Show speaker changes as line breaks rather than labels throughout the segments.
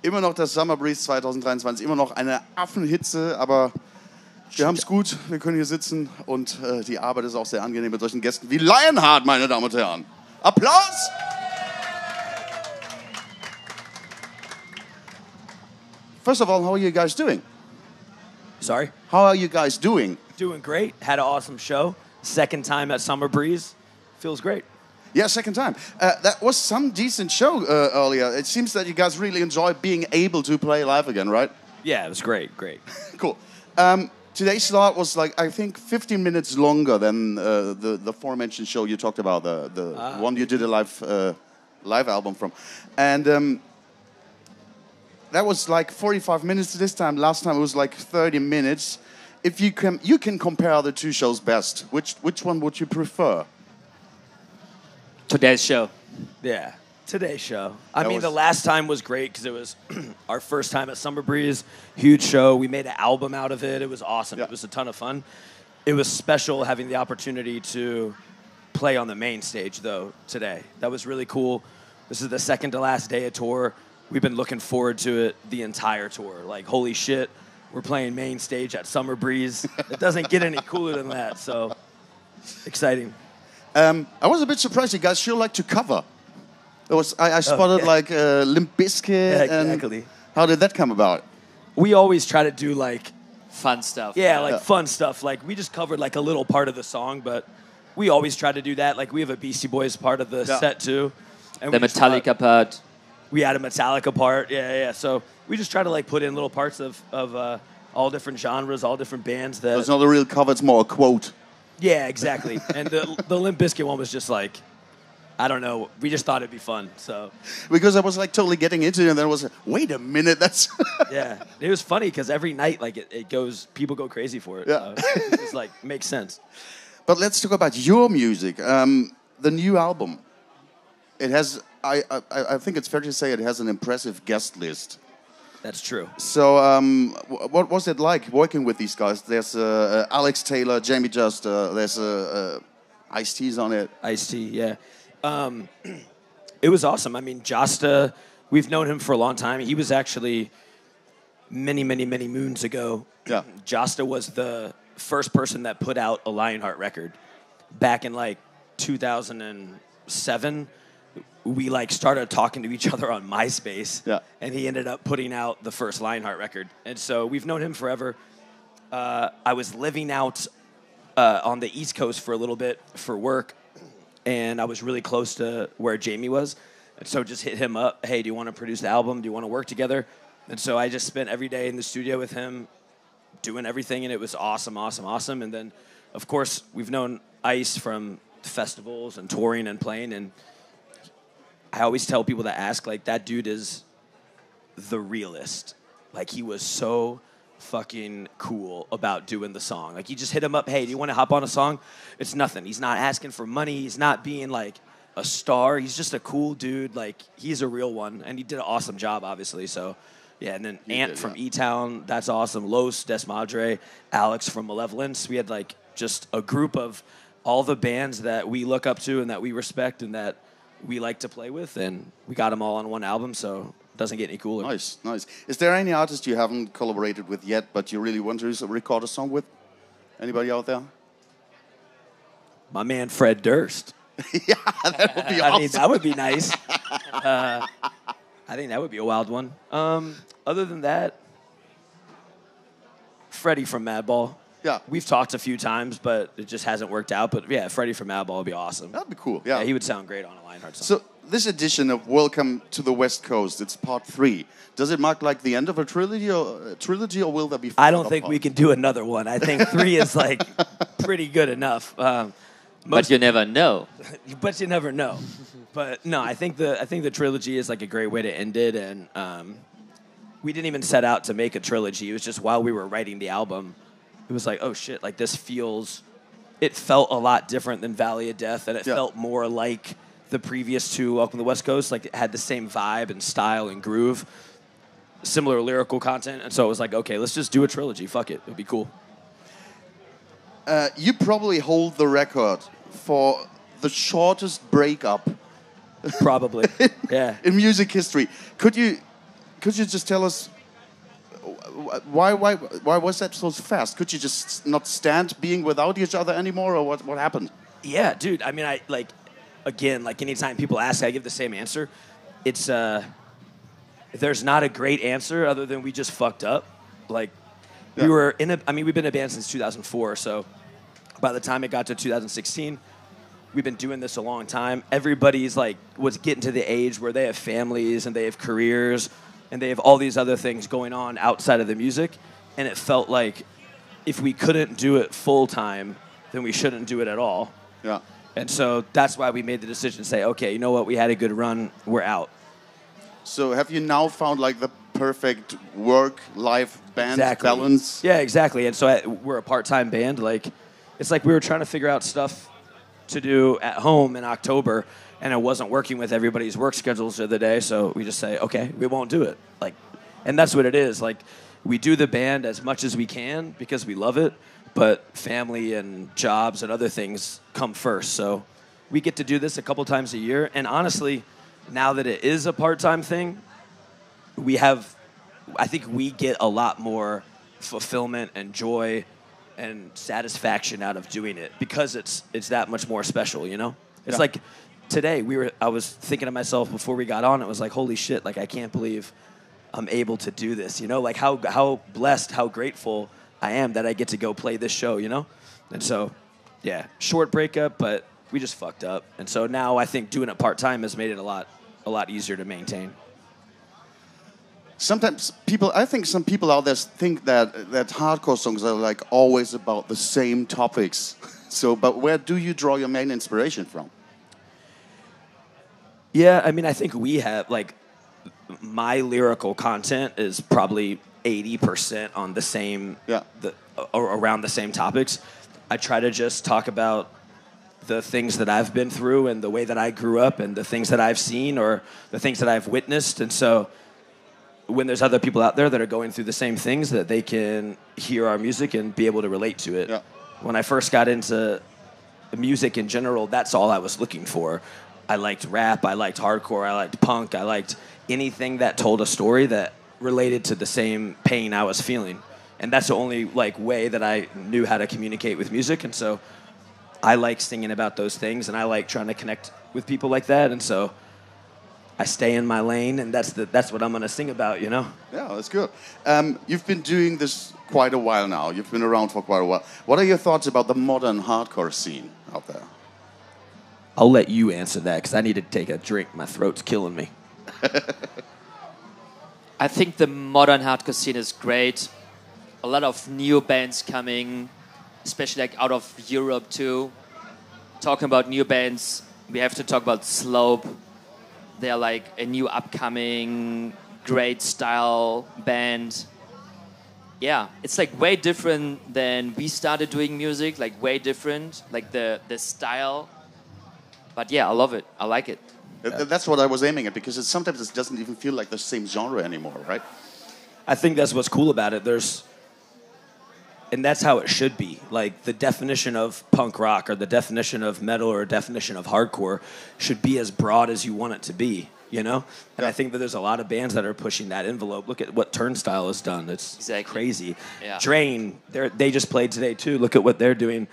immer noch das Summer Breeze 2023, immer noch eine Affenhitze, aber wir haben es gut, wir können hier sitzen und die Arbeit ist auch sehr angenehm mit solchen Gästen wie LIONHEART, meine Damen und Herren. Applaus! First of all, how are you guys doing?
Sorry?
How are you guys doing?
Doing great. Had an awesome show. Second time at Summer Breeze. Feels great.
Yeah, second time. That was some decent show earlier. It seems that you guys really enjoyed being able to play live again, right?
Yeah, it was great.
Cool. Today's slot was like, I think, 15 minutes longer than the aforementioned show you talked about, the one you did a live album from. And that was like 45 minutes this time. Last time it was like 30 minutes. If you can compare the two shows best. Which one would you prefer?
Today's show.
Yeah, today's show. I mean, the last time was great because it was our first time at Summer Breeze. Huge show. We made an album out of it. It was awesome. Yeah. It was a ton of fun. It was special having the opportunity to play on the main stage, though, today. That was really cool. This is the second to last day of tour. We've been looking forward to it the entire tour. Like, holy shit, we're playing main stage at Summer Breeze. It doesn't get any cooler than that, so exciting.
I was a bit surprised you guys sure like to cover. I spotted like Limp Bizkit.
Yeah, exactly.
And how did that come about?
We always try to do like
fun stuff.
Yeah, like fun stuff. Like we just covered like a little part of the song, but we always try to do that. Like we have a Beastie Boys part of the set too. And
the Metallica part.
We had a Metallica part. Yeah. So we just try to like put in little parts of all different genres, all different bands. That
it's not a real cover; it's more a quote.
Yeah, exactly. And the Limp Bizkit one was just like, I don't know. We just thought it'd be fun. So
because I was like totally getting into it, and then I was like, wait a minute, that's
yeah. It was funny because every night like it goes, people go crazy for it.
Yeah,
it's like makes sense.
But let's talk about your music. The new album. It has. I think it's fair to say it has an impressive guest list.
That's true.
So, what was it like working with these guys? There's Alex Taylor, Jamie Just, there's Ice-T's on it.
Ice-T, yeah. It was awesome. I mean, Josta, we've known him for a long time. He was actually many moons ago.
Yeah.
Josta was the first person that put out a LIONHEART record back in like 2007. We like started talking to each other on MySpace, and he ended up putting out the first LIONHEART record. And so we've known him forever. I was living out on the East Coast for a little bit for work, and I was really close to where Jamie was. And so just hit him up, hey, do you want to produce the album? Do you want to work together? And so I just spent every day in the studio with him doing everything, and it was awesome. And then, of course, we've known Ice from festivals and touring and playing, and I always tell people that ask, like, that dude is the realest. Like, he was so fucking cool about doing the song. Like, you just hit him up, hey, do you want to hop on a song? It's nothing. He's not asking for money. He's not being, like, a star. He's just a cool dude. Like, he's a real one. And he did an awesome job, obviously. So, yeah, and then Ant from E-Town, that's awesome. Los, Desmadre, Alex from Malevolence. We had, like, just a group of all the bands that we look up to and that we respect and that we like to play with, and we got them all on one album, so it doesn't get any cooler.
Nice. Is there any artist you haven't collaborated with yet, but you really want to record a song with? Anybody out there?
My man Fred Durst.
Yeah, that would be awesome.
I mean, that would be nice. I think that would be a wild one. Other than that, Freddie from Madball.
Yeah.
We've talked a few times, but it just hasn't worked out. But yeah, Freddie from Madball would be awesome.
That'd be cool. Yeah,
he would sound great on a LIONHEART song.
So this edition of Welcome to the West Coast, it's part 3. Does it mark like the end of a trilogy, or will there be?
I don't think we can do another one. I think 3 is like pretty good enough.
But you never know.
But you never know. But no, I think the trilogy is like a great way to end it, and we didn't even set out to make a trilogy. It was just while we were writing the album, it was like, oh shit, like this it felt a lot different than Valley of Death, and it felt more like the previous 2, Welcome to the West Coast. Like it had the same vibe and style and groove, similar lyrical content, and so it was like, okay, let's just do a trilogy. Fuck it, it'd be cool.
You probably hold the record for the shortest breakup.
Probably, yeah.
In music history. Could you could you just tell us why was that so fast? Could you just not stand being without each other anymore, or what happened?
Yeah, dude. I mean, again, like anytime people ask, I give the same answer. It's there's not a great answer other than we just fucked up. Like we've been a band since 2004, so by the time it got to 2016, we've been doing this a long time. Everybody's was getting to the age where they have families and they have careers and they have all these other things going on outside of the music, and it felt like if we couldn't do it full time, then we shouldn't do it at all.
Yeah.
And so that's why we made the decision to say, okay, you know what, we had a good run, we're out.
So have you now found the perfect work-life band balance?
Yeah, exactly. And so we're a part-time band. It's like we were trying to figure out stuff to do at home in October, and it wasn't working with everybody's work schedules the other day, so we just say, okay, we won't do it. And that's what it is. We do the band as much as we can because we love it, but family and jobs and other things come first. So we get to do this a couple times a year, and honestly, now that it is a part-time thing, I think we get a lot more fulfillment and joy and satisfaction out of doing it because it's that much more special, you know? It's like today I was thinking to myself before we got on, it was like, holy shit, I can't believe I'm able to do this, you know? How blessed, how grateful I am that I get to go play this show, you know? And so, yeah, short breakup, but we just fucked up. And so now I think doing it part-time has made it a lot easier to maintain.
Sometimes I think some people out there think that hardcore songs are always about the same topics. So, but where do you draw your main inspiration from?
Yeah, I mean, I think we have, my lyrical content is probably 80% on the same, around the same topics. I try to just talk about the things that I've been through and the way that I grew up and the things that I've seen or the things that I've witnessed. And so when there's other people out there that are going through the same things, that they can hear our music and be able to relate to it. Yeah. When I first got into music in general, that's all I was looking for. I liked rap, I liked hardcore, I liked punk, I liked anything that told a story that related to the same pain I was feeling. And that's the only way that I knew how to communicate with music. And so I like singing about those things, and I like trying to connect with people like that. And so I stay in my lane, and that's what I'm going to sing about, you know?
Yeah, that's good. You've been doing this quite a while now. You've been around for quite a while. What are your thoughts about the modern hardcore scene out there?
I'll let you answer that, because I need to take a drink. My throat's killing me.
I think the modern hardcore scene is great. A lot of new bands coming, especially out of Europe too. Talking about new bands, we have to talk about Slope. They're a new upcoming great style band. Yeah, it's way different than we started doing music, way different, the style. But yeah, I love it. I like it.
That's what I was aiming at, because sometimes it doesn't even feel like the same genre anymore, right?
I think that's what's cool about it. And that's how it should be. The definition of punk rock or the definition of metal or definition of hardcore should be as broad as you want it to be, you know? And I think that there's a lot of bands that are pushing that envelope. Look at what Turnstile has done. It's crazy. Yeah. Drain, they just played today too. Look at what they're doing.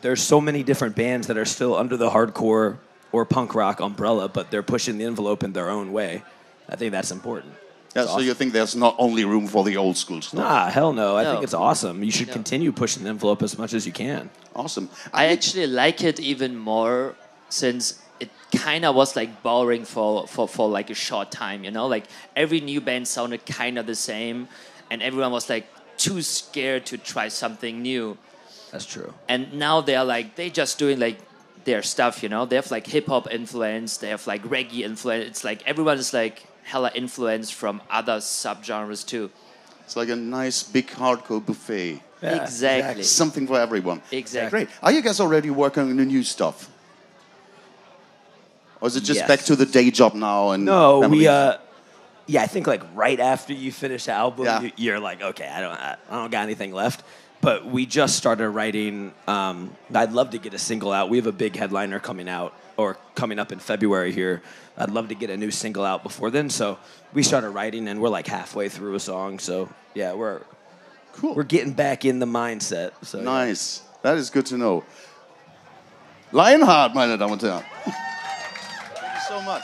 There's so many different bands that are still under the hardcore or punk rock umbrella, but they're pushing the envelope in their own way. I think that's important.
Yeah, so awesome. You think there's not only room for the old school stuff?
Nah, hell no. I think it's awesome. You should continue pushing the envelope as much as you can.
Awesome.
I actually like it even more since it kind of was boring for a short time, you know? Every new band sounded kind of the same, and everyone was too scared to try something new.
That's true.
And now they're just doing their stuff, you know? They have hip hop influence, they have reggae influence. It's everyone is hella influence from other subgenres too.
It's like a nice big hardcore buffet.
Yeah, exactly.
Something for everyone.
Exactly.
Great. Are you guys already working on the new stuff? Or is it just back to the day job now? And
no, I think right after you finish the album, you're okay, I don't got anything left. but we just started writing. I'd love to get a single out. We have a big headliner coming up in February here. I'd love to get a new single out before then. So we started writing, and we're like halfway through a song. So yeah, we're getting back in the mindset. So
nice. Yeah. That is good to know. LIONHEART, meine Damen und Herren. Thank you so much.